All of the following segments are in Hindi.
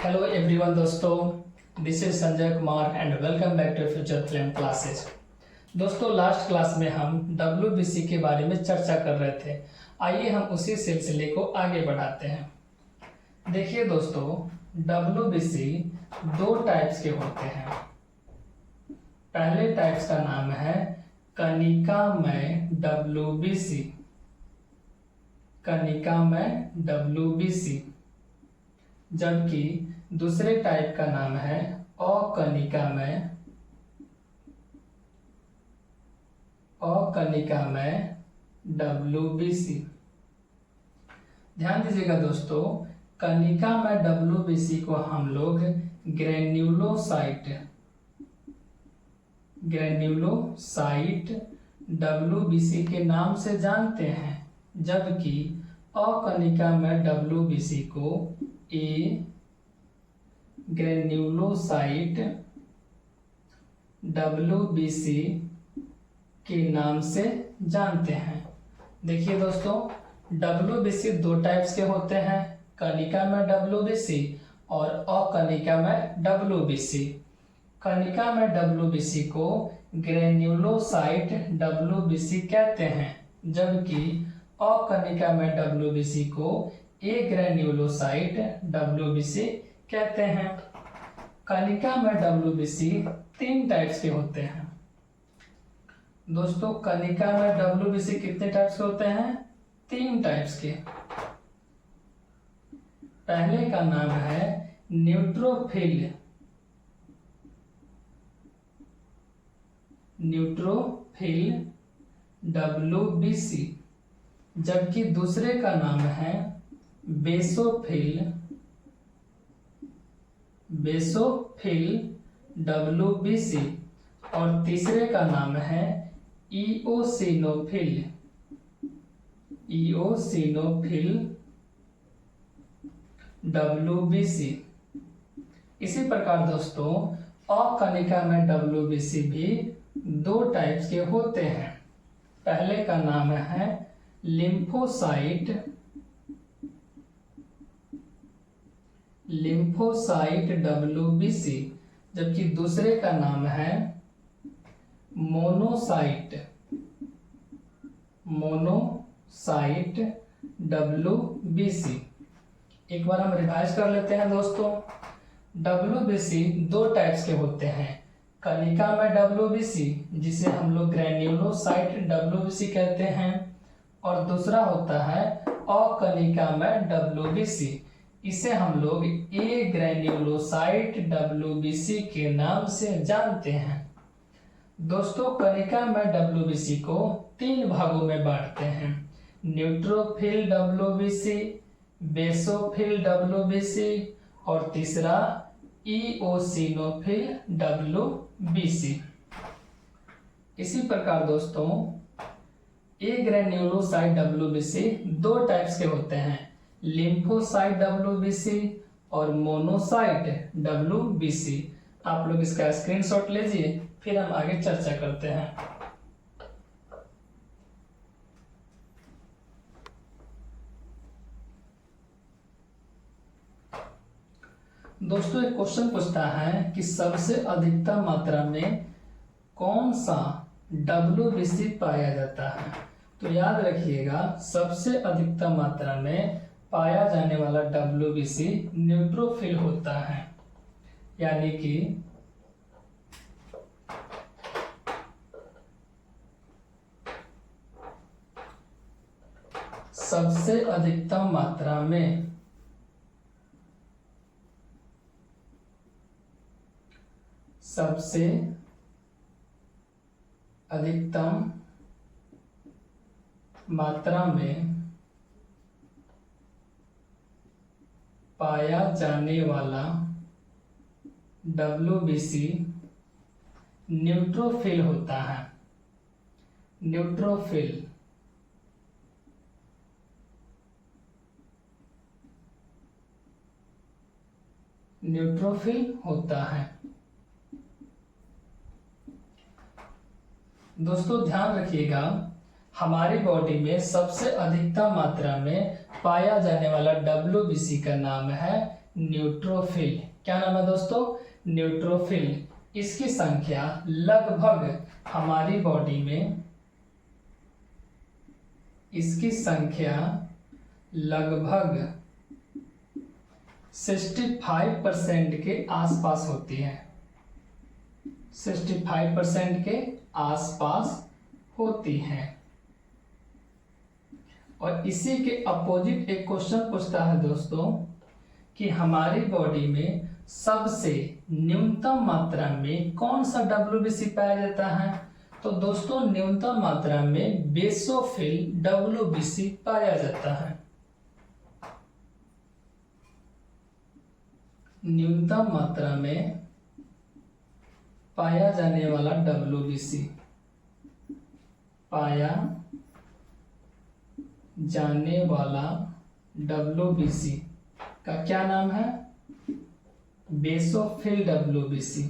हेलो एवरीवन दोस्तों, this is Sanjay Kumar and welcome back to future film classes. दोस्तों, लास्ट क्लास में हम WBC के बारे में चर्चा कर रहे थे। आइए हम उसी सिलसिले को आगे बढ़ाते हैं। देखिए दोस्तों, WBC दो टाइप्स के होते हैं। पहले टाइप्स का नाम है कनिकामय WBC। कनिकामय WBC, जबकि दूसरे टाइप का नाम है अकनिकामय WBC। ध्यान दीजिएगा दोस्तों, कनिकामय WBC को हम लोग ग्रेन्युलोसाइट WBC के नाम से जानते हैं, जबकि अकनिकामय WBC को ग्रेन्युलोसाइट WBC के नाम से जानते हैं। देखिए दोस्तों, WBC दो टाइप्स के होते हैं, कनिकामय WBC और अकनिकामय WBC। कनिकामय WBC को ग्रेन्युलोसाइट WBC कहते हैं, जबकि अकनिकामय WBC को ग्रेन्युलोसाइट WBC कहते हैं। कनिकामय WBC तीन टाइप्स के होते हैं। दोस्तों, कनिकामय WBC कितने टाइप्स के होते हैं? तीन टाइप्स के। पहले का नाम है न्यूट्रोफिल WBC, जबकि दूसरे का नाम है बेसोफिल WBC और तीसरे का नाम है इओसिनोफिल WBC। इसी प्रकार दोस्तों, अकनिकामय WBC भी दो टाइप्स के होते हैं। पहले का नाम है लिम्फोसाइट WBC, जबकि दूसरे का नाम है मोनोसाइट WBC। एक बार हम रिवाइज कर लेते हैं दोस्तों। WBC दो टाइप्स के होते हैं, कनिकामय WBC जिसे हम लोग ग्रेन्युलोसाइट WBC कहते हैं, और दूसरा होता है अकनिकामय WBC, इसे हम लोग ग्रेन्युलोसाइट WBC के नाम से जानते हैं। दोस्तों, कनिकामय WBC को तीन भागों में बांटते हैं, न्यूट्रोफिल WBC, बेसोफिल WBC और तीसरा इओसिनोफिल WBC। इसी प्रकार दोस्तों, ग्रेन्युलोसाइट WBC दो टाइप्स के होते हैं, लिम्फोसाइट WBC और मोनोसाइट WBC। आप लोग इसका स्क्रीनशॉट लीजिए, फिर हम आगे चर्चा करते हैं। दोस्तों, एक क्वेश्चन पूछता है कि सबसे अधिकतम मात्रा में कौन सा WBC पाया जाता है। तो याद रखिएगा, सबसे अधिकतम मात्रा में पाया जाने वाला WBC न्यूट्रोफिल होता है, यानी कि सबसे अधिकतम मात्रा में पाया जाने वाला WBC न्यूट्रोफिल होता है। न्यूट्रोफिल होता है। दोस्तों, ध्यान रखिएगा, हमारी बॉडी में सबसे अधिकतम मात्रा में पाया जाने वाला WBC का नाम है न्यूट्रोफिल। क्या नाम है दोस्तों? न्यूट्रोफिल। इसकी संख्या लगभग हमारी बॉडी में, इसकी संख्या लगभग 65% के आसपास होती है। 65% के आसपास होती है। और इसी के अपोजिट एक क्वेश्चन पूछता है दोस्तों कि हमारी बॉडी में सबसे न्यूनतम मात्रा में कौन सा WBC पाया जाता है? तो दोस्तों न्यूनतम मात्रा में बेसोफिल WBC पाया जाता है। न्यूनतम मात्रा में पाया जाने वाला WBC, पाया जाने वाला WBC का क्या नाम है? Basophil WBC।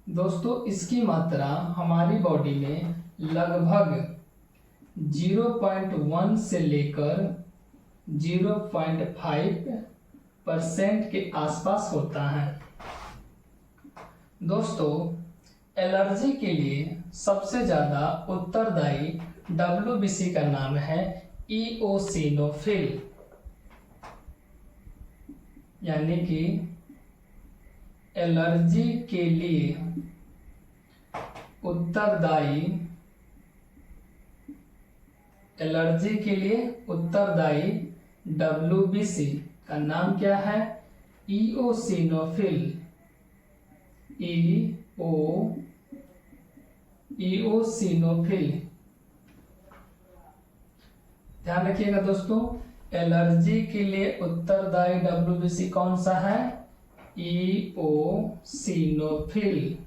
दोस्तों इसकी मात्रा हमारी बॉडी में लगभग 0.1 से लेकर 0.5% के आसपास होता है। दोस्तों एलर्जी के लिए सबसे ज़्यादा उत्तरदायी WBC का नाम है इओसिनोफिल, यानी कि एलर्जी के लिए उत्तरदायी, एलर्जी के लिए उत्तरदायी WBC का नाम क्या है? इओसिनोफिल। इओसिनोफिल। ध्यान रखिएगा दोस्तों, एलर्जी के लिए उत्तरदायी WBC कौन सा है? इओसिनोफिल।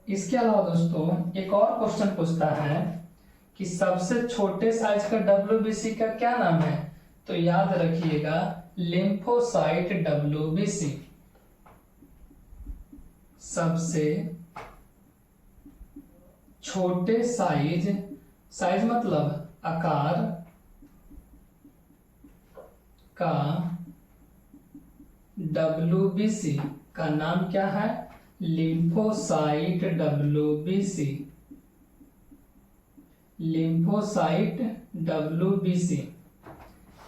इसके अलावा दोस्तों एक और क्वेश्चन पूछता है कि सबसे छोटे साइज का WBC का क्या नाम है? तो याद रखिएगा लिम्फोसाइट WBC। सबसे छोटे साइज, साइज मतलब आकार का WBC का नाम क्या है? Lymphocyte WBC। Lymphocyte WBC।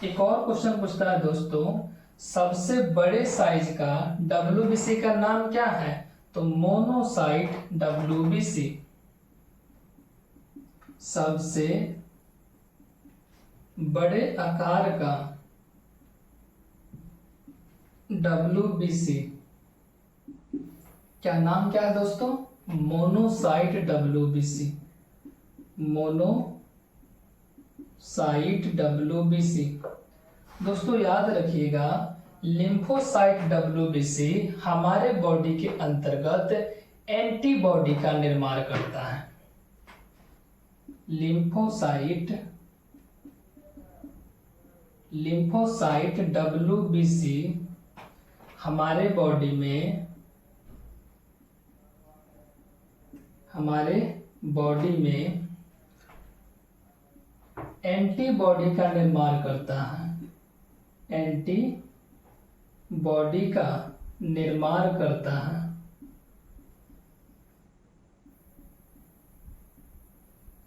एक और क्वेश्चन पूछता है दोस्तों, सबसे बड़े साइज का WBC का नाम क्या है? तो मोनोसाइट WBC। सबसे बड़े आकार का WBC क्या नाम क्या है दोस्तों? Monocyte WBC। Monocyte WBC। दोस्तों याद रखिएगा लिम्फोसाइट WBC हमारे बॉडी के अंतर्गत एंटीबॉडी का निर्माण करता है। लिम्फोसाइट WBC हमारे बॉडी में एंटीबॉडी का निर्माण करता है। एंटीबॉडी का निर्माण करता है।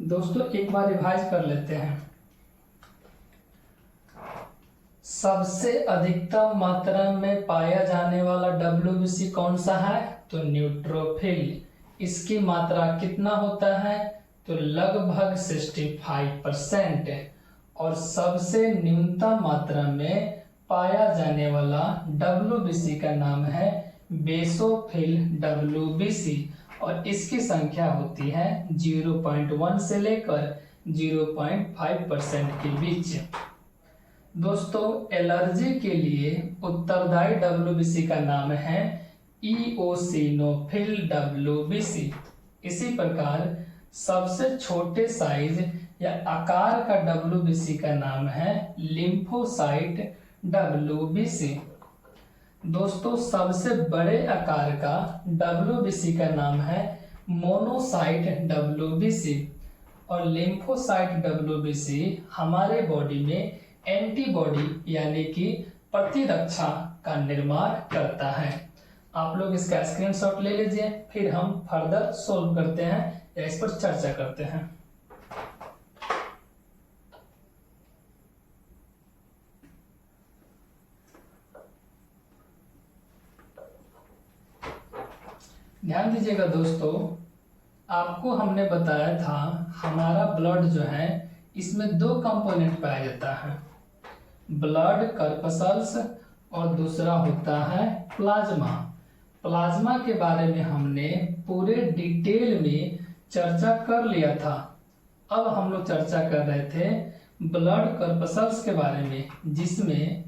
दोस्तों एक बार रिवाइज कर लेते हैं। सबसे अधिकतम मात्रा में पाया जाने वाला WBC कौन सा है? तो न्यूट्रोफिल। इसकी मात्रा कितना होता है? तो लगभग 65%। और सबसे न्यूनतम मात्रा में पाया जाने वाला WBC का नाम है बेसोफिल WBC और इसकी संख्या होती है 0.1 से लेकर 0.5% के बीच। दोस्तों एलर्जी के लिए उत्तरदायी WBC का नाम है इओसिनोफिल WBC। इसी प्रकार सबसे छोटे साइज या आकार का WBC का नाम है लिम्फोसाइट WBC। दोस्तों सबसे बड़े आकार का WBC का नाम है मोनोसाइट WBC और लिम्फोसाइट डब्ल्यूबीसी हमारे बॉडी में एंटीबॉडी यानी कि प्रतिरक्षा का निर्माण करता है। आप लोग इसका स्क्रीनशॉट ले लीजिए, फिर हम फर्दर सोल्व करते हैं या इस पर चर्चा करते हैं। ध्यान दीजिएगा दोस्तों, आपको हमने बताया था हमारा ब्लड जो है इसमें दो कंपोनेंट पाया जाता है, ब्लड कर्पसल्स और दूसरा होता है प्लाज्मा। प्लाज्मा के बारे में हमने पूरे डिटेल में चर्चा कर लिया था। अब हम लोग चर्चा कर रहे थे ब्लड कर्पसल्स के बारे में, जिसमें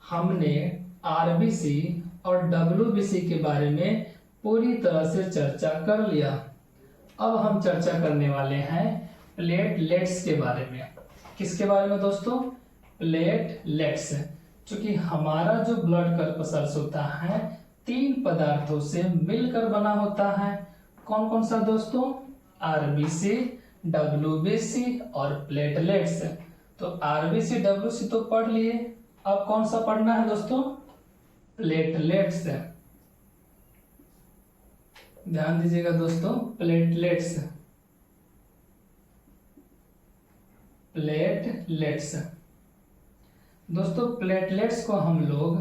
हमने आरबीसी और डब्ल्यूबीसी के बारे में पूरी तरह से चर्चा कर लिया। अब हम चर्चा करने वाले हैं प्लेटलेट्स के बारे में। किसके बारे में दोस्तों? प्लेटलेट्स। क्योंकि हमारा जो ब्लड कर्पसल्स होता है 3 पदार्थों से मिलकर बना होता है। कौन कौन सा दोस्तों? आरबीसी, डब्ल्यूबीसी और प्लेटलेट्स। तो आरबीसी डब्ल्यूसी तो पढ़ लिए, अब कौन सा पढ़ना है दोस्तों? प्लेटलेट्स। ध्यान दीजिएगा दोस्तों, प्लेटलेट्स। प्लेटलेट्स दोस्तों, प्लेटलेट्स को हम लोग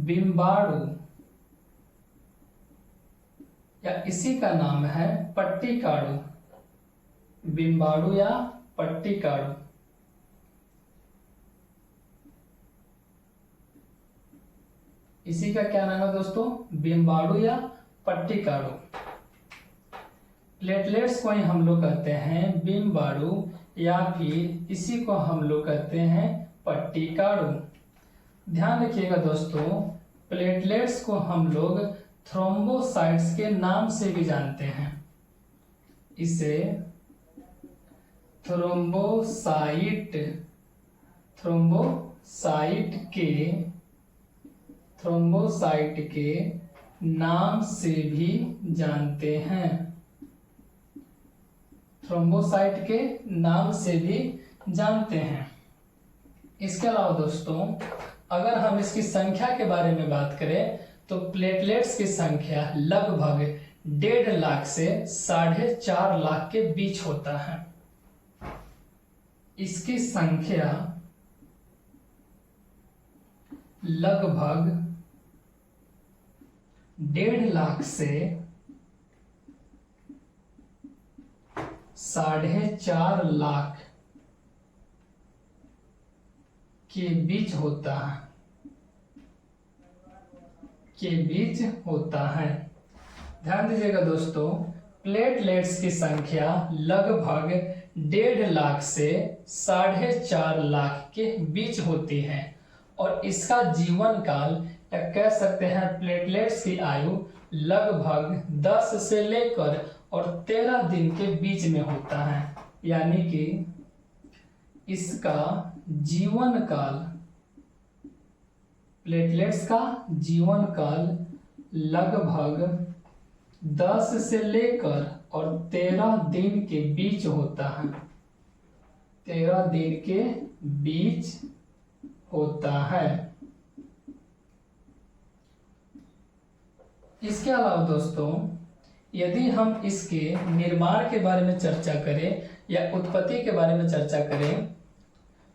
बिम्बाणु या इसी का नाम है पट्टिकाणु, बिम्बाणु या पट्टिकाणु। इसी का क्या नाम है दोस्तों? बिम्बाणु या पट्टिकाणु। प्लेटलेट्स को ही हम लोग कहते हैं बिम्बाणु या फिर इसी को हम लोग कहते हैं पट्टिकाणु। ध्यान रखिएगा दोस्तों, प्लेटलेट्स को हम लोग थ्रोम्बोसाइट्स के नाम से भी जानते हैं। इसे थ्रोम्बोसाइट के नाम से भी जानते हैं। थ्रोम्बोसाइट के नाम से भी जानते हैं। इसके अलावा दोस्तों, अगर हम इसकी संख्या के बारे में बात करें तो प्लेटलेट्स की संख्या लगभग 1.5 लाख से 4.5 लाख के बीच होता है। इसकी संख्या लगभग 1.5 लाख से 4.5 लाख के बीच होता है। ध्यान दीजिएगा दोस्तों, प्लेटलेट्स की संख्या लगभग 1.5 लाख से 4.5 लाख के बीच होती है और इसका जीवन काल या कह सकते हैं प्लेटलेट्स की आयु लगभग 10 से लेकर और 13 दिन के बीच में होता है। यानी कि इसका जीवन काल, प्लेटलेट्स का जीवन काल लगभग 10 से लेकर और 13 दिन के बीच होता है। 13 दिन के बीच होता है। इसके अलावा दोस्तों, यदि हम इसके निर्माण के बारे में चर्चा करें या उत्पत्ति के बारे में चर्चा करें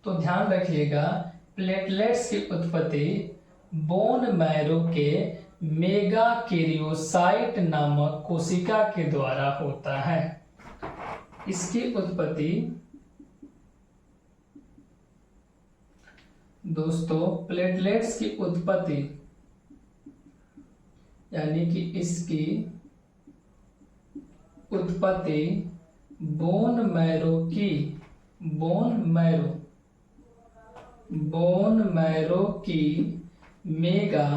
तो ध्यान रखिएगा, प्लेटलेट्स की उत्पत्ति बोन मैरो के मेगाकैरियोसाइट नामक कोशिका के द्वारा होता है। इसकी उत्पत्ति दोस्तों, प्लेटलेट्स की उत्पत्ति यानी कि इसकी उत्पत्ति बोन मैरो की मेगा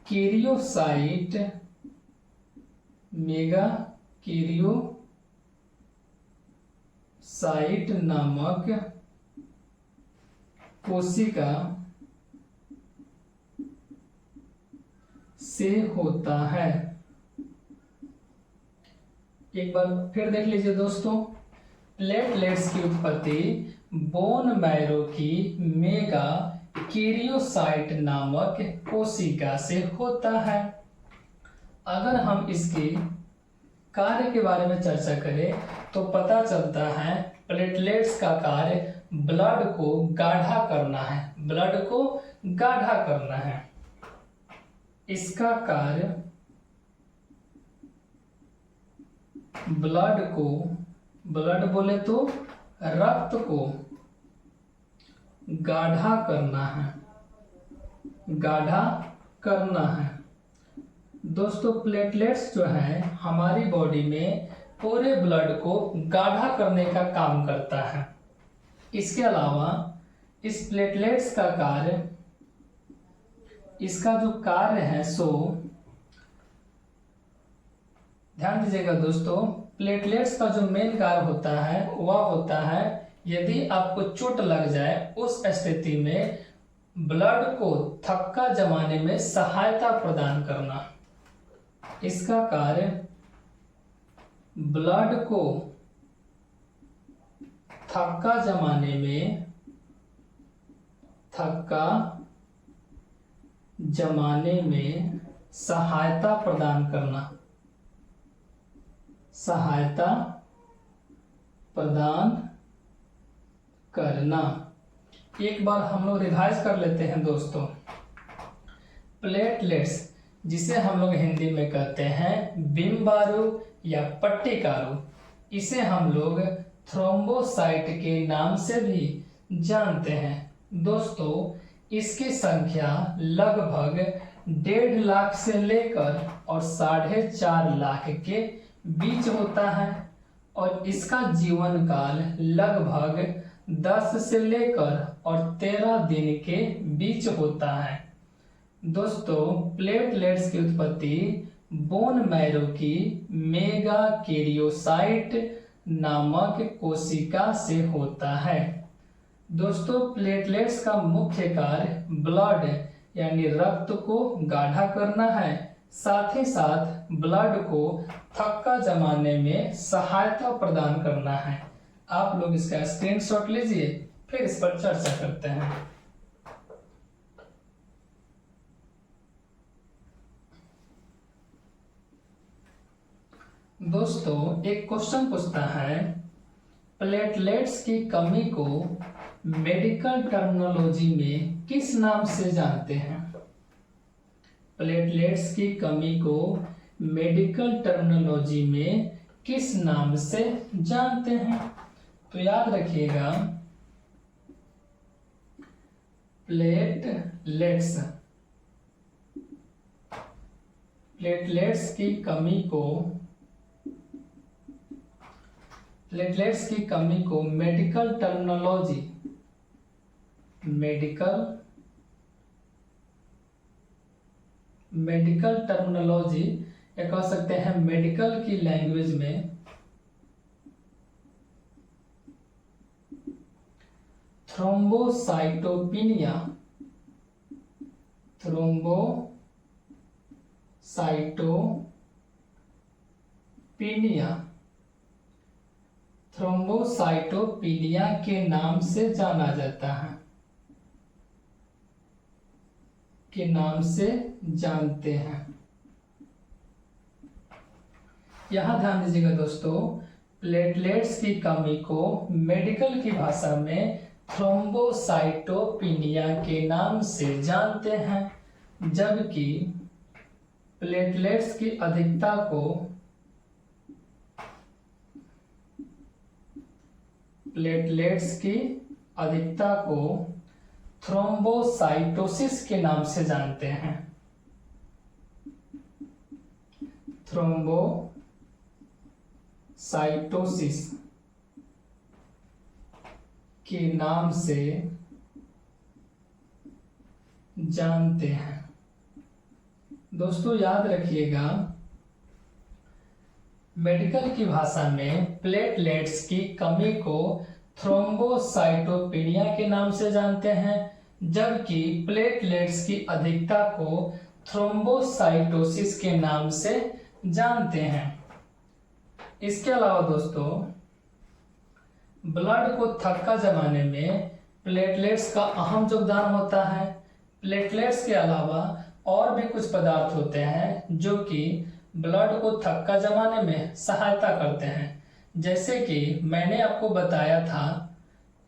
कैरियोसाइट नामक कोशिका से होता है। एक बार फिर देख लीजिए दोस्तों, प्लेटलेट्स की उत्पत्ति बोन मैरो की मेगा कैरियोसाइट नामक कोशिका से होता है। अगर हम इसके कार्य के बारे में चर्चा करें तो पता चलता है प्लेटलेट्स का कार्य ब्लड को गाढ़ा करना है, ब्लड को गाढ़ा करना है। इसका कार्य ब्लड बोले तो रक्त को गाढ़ा करना है, गाढ़ा करना है। दोस्तों प्लेटलेट्स जो है हमारी बॉडी में पूरे ब्लड को गाढ़ा करने का काम करता है। इसके अलावा इस प्लेटलेट्स का कार्य, इसका जो कार्य है सो ध्यान दीजिएगा दोस्तों, प्लेटलेट्स का जो मेन कार्य होता है वह होता है यदि आपको चोट लग जाए उस स्थिति में ब्लड को थक्का जमाने में सहायता प्रदान करना। इसका कार्य ब्लड को थक्का जमाने में सहायता प्रदान करना, सहायता प्रदान करना। एक बार हम लोग रिवाइज कर लेते हैं दोस्तों। प्लेटलेट्स जिसे हम लोग हिंदी में कहते हैं बिम्बाणु या पट्टिकारू, इसे हम लोग थ्रोम्बोसाइट के नाम से भी जानते हैं। दोस्तों इसकी संख्या लगभग 1.5 लाख से लेकर और 4.5 लाख के बीच होता है और इसका जीवन काल लगभग 10 से लेकर और 13 दिन के बीच होता है। दोस्तों प्लेटलेट्स की उत्पत्ति बोन मैरो की मेगा कैरियोसाइट नामक कोशिका से होता है। दोस्तों प्लेटलेट्स का मुख्य कार्य ब्लड यानी रक्त को गाढ़ा करना है, साथ ही साथ ब्लड को थक्का जमाने में सहायता प्रदान करना है। आप लोग इसका स्क्रीनशॉट लीजिए, फिर इस पर चर्चा करते हैं। दोस्तों एक क्वेश्चन पूछता है प्लेटलेट्स की कमी को मेडिकल टर्मिनोलॉजी में किस नाम से जानते हैं? प्लेटलेट्स की कमी को मेडिकल टर्मिनोलॉजी में किस नाम से जानते हैं? तो याद रखिएगा प्लेटलेट्स प्लेटलेट्स की कमी को मेडिकल टर्मिनोलॉजी या कह सकते हैं मेडिकल की लैंग्वेज में थ्रोम्बोसाइटोपिनिया के नाम से जाना जाता है, के नाम से जानते हैं। यहां ध्यान दीजिएगा दोस्तों, प्लेटलेट्स की कमी को मेडिकल की भाषा में थ्रोम्बोसाइटोपिनिया के नाम से जानते हैं, जबकि प्लेटलेट्स की अधिकता को थ्रोम्बोसाइटोसिस के नाम से जानते हैं, थ्रोम्बोसाइटोसिस के नाम से जानते हैं। दोस्तों याद रखिएगा मेडिकल की भाषा में प्लेटलेट्स की कमी को थ्रोम्बोसाइटोपिनिया के नाम से जानते हैं, जबकि प्लेटलेट्स की अधिकता को थ्रोम्बोसाइटोसिस के नाम से जानते हैं। इसके अलावा दोस्तों ब्लड को थक्का जमाने में प्लेटलेट्स का अहम योगदान होता है। प्लेटलेट्स के अलावा और भी कुछ पदार्थ होते हैं जो कि ब्लड को थक्का जमाने में सहायता करते हैं। जैसे कि मैंने आपको बताया था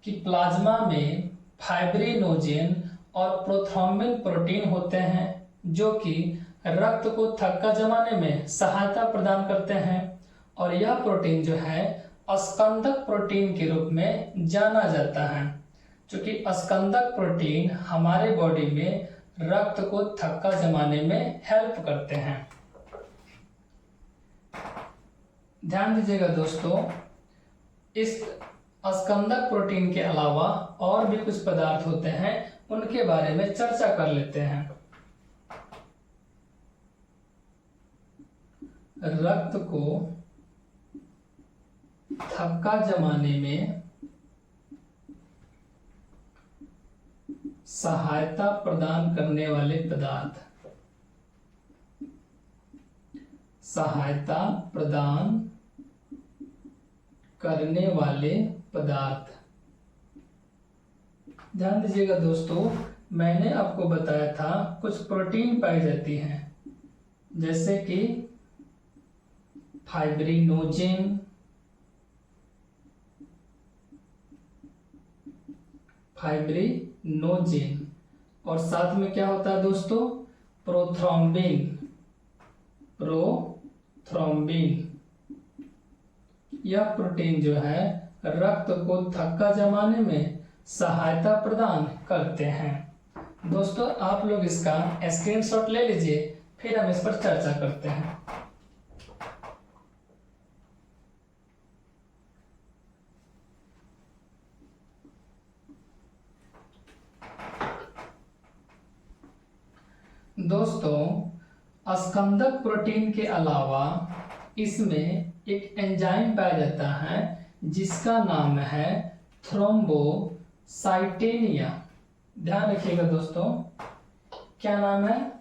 कि प्लाज्मा में फाइब्रिनोजेन और प्रोथ्रोम्बिन प्रोटीन होते हैं जो कि रक्त को थक्का जमाने में सहायता प्रदान करते हैं, और यह प्रोटीन जो है स्कंदक प्रोटीन के रूप में जाना जाता है, क्योंकि स्कंदक प्रोटीन हमारे बॉडी में रक्त को थक्का जमाने में हेल्प करते हैं। ध्यान दीजिएगा दोस्तों, इस स्कंदक प्रोटीन के अलावा और भी कुछ पदार्थ होते हैं, उनके बारे में चर्चा कर लेते हैं। रक्त को थक्का जमाने में सहायता प्रदान करने वाले पदार्थ, सहायता प्रदान करने वाले पदार्थ। ध्यान दीजिएगा दोस्तों, मैंने आपको बताया था कुछ प्रोटीन पाई जाती हैं, जैसे कि फाइब्रिनोजेन, और साथ में क्या होता है दोस्तों, प्रोथ्रोम्बिन। यह प्रोटीन जो है रक्त को थक्का जमाने में सहायता प्रदान करते हैं। दोस्तों आप लोग इसका स्क्रीनशॉट ले लीजिए, फिर हम इस पर चर्चा करते हैं। दोस्तों स्कंदक प्रोटीन के अलावा इसमें एक एंजाइम पाया जाता है जिसका नाम है थ्रोम्बोसाइटेनिया। ध्यान रखिएगा दोस्तों, क्या नाम है?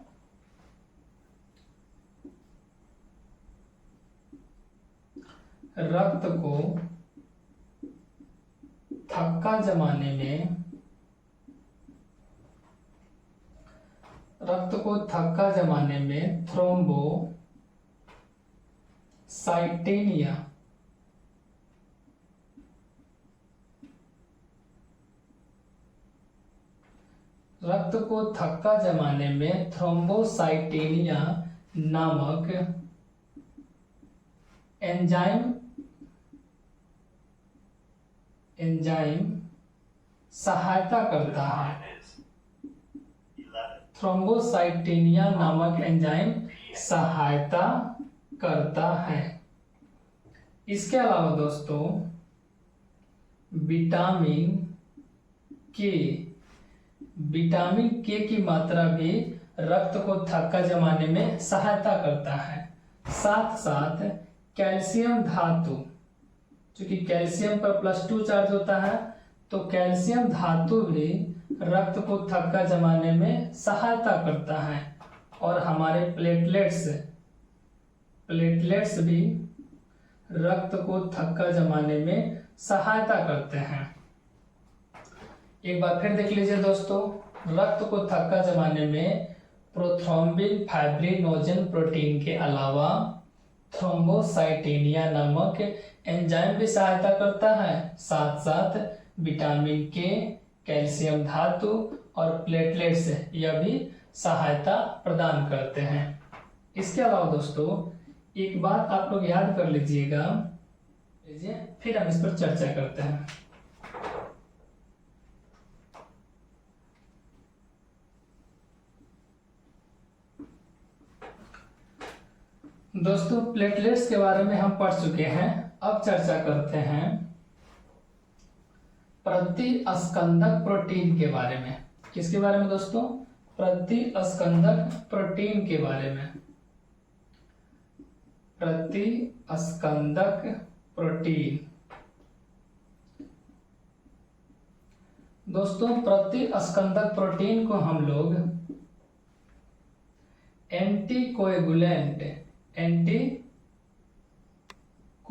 रक्त को थक्का जमाने में, थ्रोम्बोसाइटेनिया रक्त को थक्का जमाने में थ्रोम्बोसाइटेनिया नामक एंजाइम सहायता करता है। थ्रोम्बोसाइटेनिया नामक एंजाइम सहायता करता है। इसके अलावा दोस्तों विटामिन के की मात्रा भी रक्त को थक्का जमाने में सहायता करता है। साथ साथ कैल्शियम धातु, क्योंकि कैल्शियम पर +2 चार्ज होता है, तो कैल्शियम धातु भी रक्त को थक्का जमाने में सहायता करता है, और हमारे प्लेटलेट्स भी रक्त को थक्का जमाने में सहायता करते हैं। एक बार फिर देख लीजिए दोस्तों, रक्त को थक्का जमाने में प्रोथ्रोम्बिन फाइब्रिनोजेन प्रोटीन के अलावा थ्रोम्बोसाइटेनिया नामक एंजाइम भी सहायता करता है। साथ साथ विटामिन के, कैल्शियम धातु और प्लेटलेट्स यह भी सहायता प्रदान करते हैं। इसके अलावा दोस्तों एक बात आप लोग याद कर लीजिएगा, फिर हम इस पर चर्चा करते हैं। दोस्तों प्लेटलेट्स के बारे में हम पढ़ चुके हैं, अब चर्चा करते हैं प्रतिस्कंदक प्रोटीन के बारे में। किसके बारे में दोस्तों? प्रतिस्कंदक प्रोटीन के बारे में। प्रतिस्कंदक प्रोटीन दोस्तों, प्रतिस्कंदक प्रोटीन को हम लोग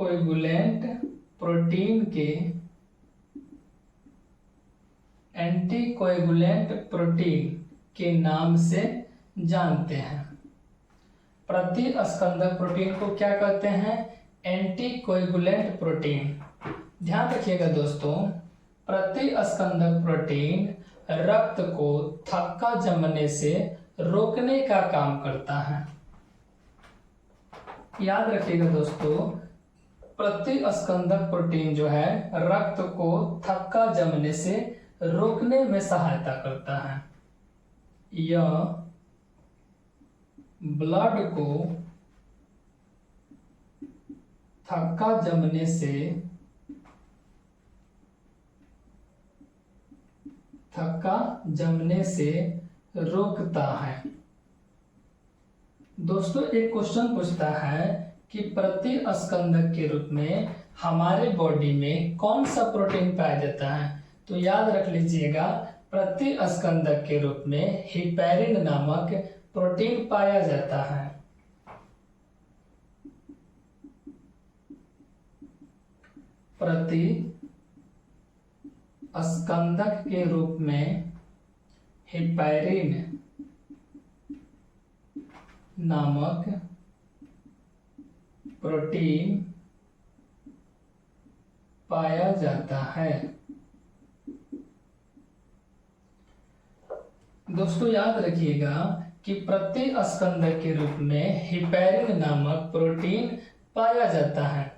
कोएगुलेंट प्रोटीन के एंटीकोएगुलेंट प्रोटीन के नाम से जानते हैं। प्रतिस्कंदक प्रोटीन को क्या कहते हैं? Anticoagulant protein. ध्यान रखिएगा दोस्तों, प्रतिस्कंदक प्रोटीन रक्त को थक्का जमने से रोकने का काम करता है। याद रखिएगा दोस्तों, प्रतिस्कंदक प्रोटीन जो है रक्त को थक्का जमने से रोकने में सहायता करता है। यह ब्लड को थक्का जमने से रोकता है। दोस्तों एक क्वेश्चन पूछता है कि प्रतिस्कंदक के रूप में हमारे बॉडी में कौन सा प्रोटीन पाया जाता है? तो याद रख लीजिएगा, प्रतिस्कंदक के रूप में हिपैरिन नामक प्रोटीन पाया जाता है। प्रतिस्कंदक के रूप में हिपैरिन नामक प्रोटीन पाया जाता है। दोस्तों याद रखिएगा कि प्रतिस्कंदक के रूप में हिपैरिन नामक प्रोटीन पाया जाता है।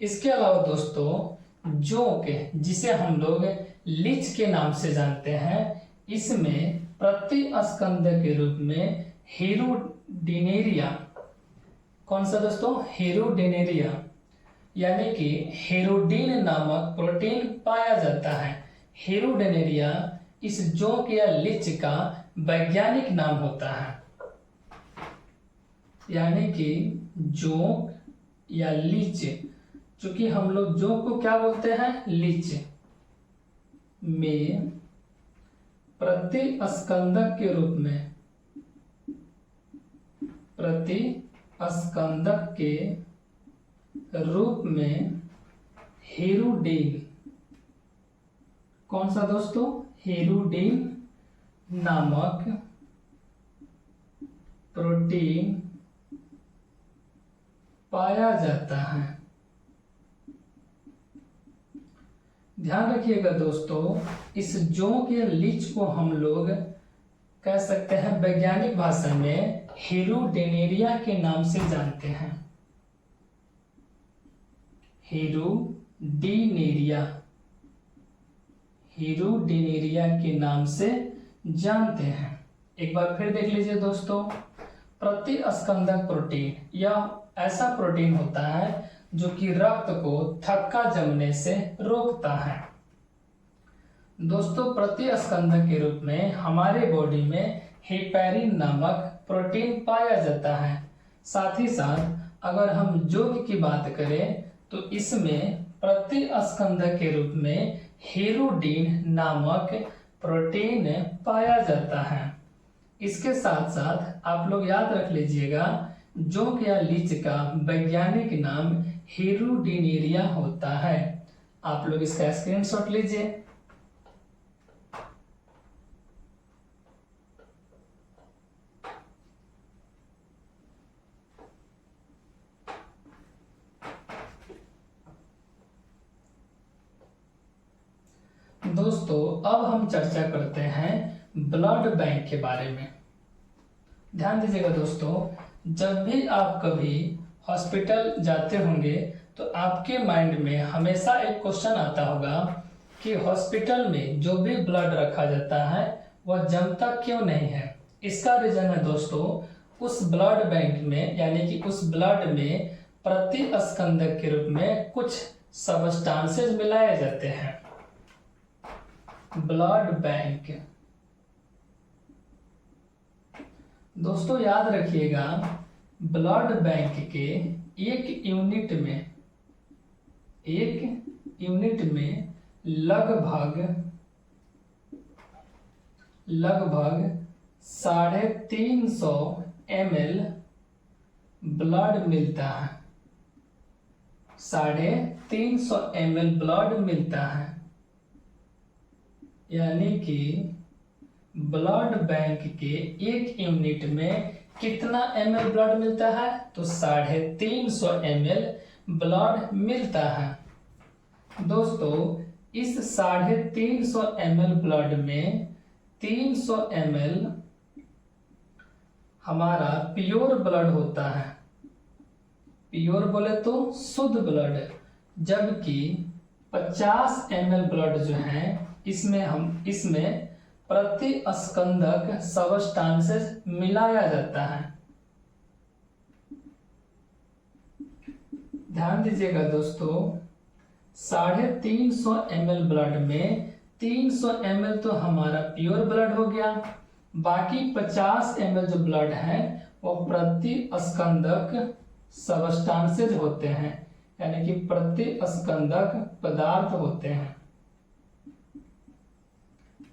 इसके अलावा दोस्तों जोंक, जिसे हम लोग लीच के नाम से जानते हैं, इसमें प्रतिस्कंदक के रूप में हेरोडिनेरिया, कौन सा दोस्तों? हेरोडिनेरिया, यानी कि हेरोडीन नामक प्रोटीन पाया जाता है। हेरोडिनेरिया इस जोंक या लीच का वैज्ञानिक नाम होता है। यानी कि जोंक या लीच, चूंकि हम लोग जोंक को क्या बोलते हैं? लीच, में प्रतिस्कंदक के रूप में हेरोडीन, कौन सा दोस्तों? हेरोडीन नामक प्रोटीन पाया जाता है। ध्यान रखिएगा दोस्तों, इस जोंक या लीच को हम लोग कह सकते हैं वैज्ञानिक भाषा में हेरोडिनेरिया के नाम से जानते हैं। हेरोडिनेरिया के नाम से जानते हैं। एक बार फिर देख लीजिए दोस्तों, प्रतिस्कंदक प्रोटीन यह ऐसा प्रोटीन होता है जो कि रक्त को थक्का जमने से रोकता है। दोस्तों प्रतिस्कंदक के रूप में हमारे बॉडी में हिपैरिन नामक प्रोटीन पाया जाता है। साथ ही साथ अगर हम जोंक की बात करें तो इसमें प्रतिस्कंदक के रूप में हेरोडीन नामक प्रोटीन पाया जाता है। इसके साथ साथ आप लोग याद रख लीजिएगा, जोंक या लीच का वैज्ञानिक नाम हेरोडिनेरिया होता है। आप लोग इसका स्क्रीनशॉट लीजिए। दोस्तों अब हम चर्चा करते हैं ब्लड बैंक के बारे में। ध्यान दीजिएगा दोस्तों, जब भी आप कभी हॉस्पिटल जाते होंगे तो आपके माइंड में हमेशा एक क्वेश्चन आता होगा कि हॉस्पिटल में जो भी ब्लड रखा जाता है वह जमता क्यों नहीं है। इसका रीजन है दोस्तों, उस ब्लड बैंक में यानी कि उस ब्लड में प्रतिस्कंदक के रूप में कुछ सब्सटेंसेस मिलाए जाते हैं। ब्लड बैंक, दोस्तों याद रखिएगा, ब्लड बैंक के एक यूनिट में लगभग 350 ml ब्लड मिलता है। 350 ml ब्लड मिलता है। यानी कि ब्लड बैंक के एक यूनिट में कितना ml ब्लड मिलता है? तो 350 ml ब्लड मिलता है। दोस्तों इस 350 ml ब्लड में 300 ml हमारा प्योर ब्लड होता है। प्योर बोले तो शुद्ध ब्लड, जबकि 50 ml ब्लड जो है इसमें प्रति स्कंदक सबस्टांसेस मिलाया जाता है। ध्यान दीजिएगा दोस्तों, 350 ml ब्लड में 300 ml तो हमारा प्योर ब्लड हो गया, बाकी 50 ml जो ब्लड है वो प्रति स्कंदक सबस्टांसेस होते हैं, यानी कि प्रति स्कंदक पदार्थ होते हैं।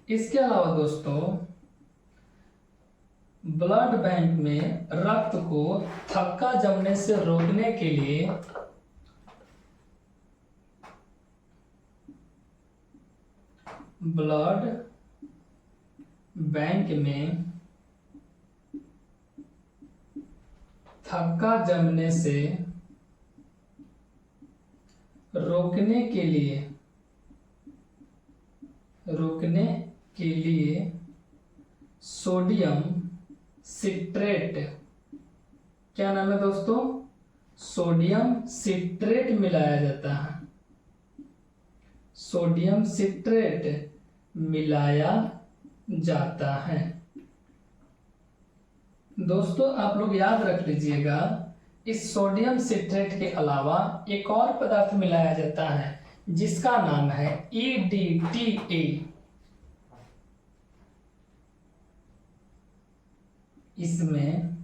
इसके अलावा दोस्तों ब्लड बैंक में रक्त को थक्का जमने से रोकने के लिए ब्लड बैंक में थक्का जमने से रोकने के लिए सोडियम सिट्रेट, क्या नाम है दोस्तों? सोडियम सिट्रेट मिलाया जाता है। सोडियम सिट्रेट मिलाया जाता है। दोस्तों आप लोग याद रख लीजिएगा, इस सोडियम सिट्रेट के अलावा एक और पदार्थ मिलाया जाता है जिसका नाम है EDTA। इसमें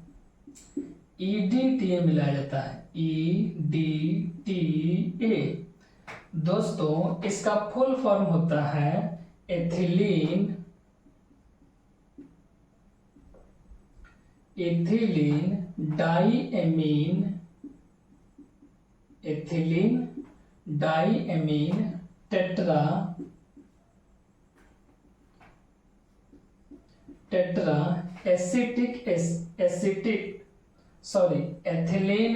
EDTA मिलाया जाता है, EDTA। दोस्तों इसका फुल फॉर्म होता है ethylene diamine tetra ethylene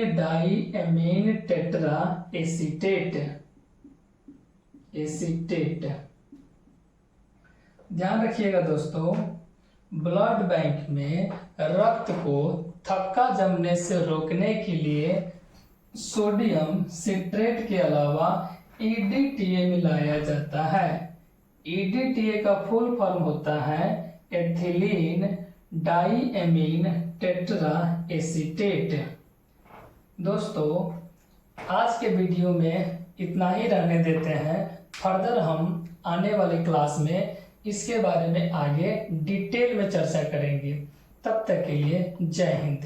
diamine tetra acetate. ध्यान रखिएगा दोस्तों, ब्लड बैंक में रक्त को थक्का जमने से रोकने के लिए सोडियम सिट्रेट के अलावा EDTA मिलाया जाता है। EDTA का फुल फॉर्म होता है एथिलीन डाईएमीन टेट्रा एसीटेट। दोस्तों आज के वीडियो में इतना ही रहने देते हैं। फर्दर हम आने वाले क्लास में इसके बारे में आगे डिटेल में चर्चा करेंगे। तब तक के लिए जय हिंद।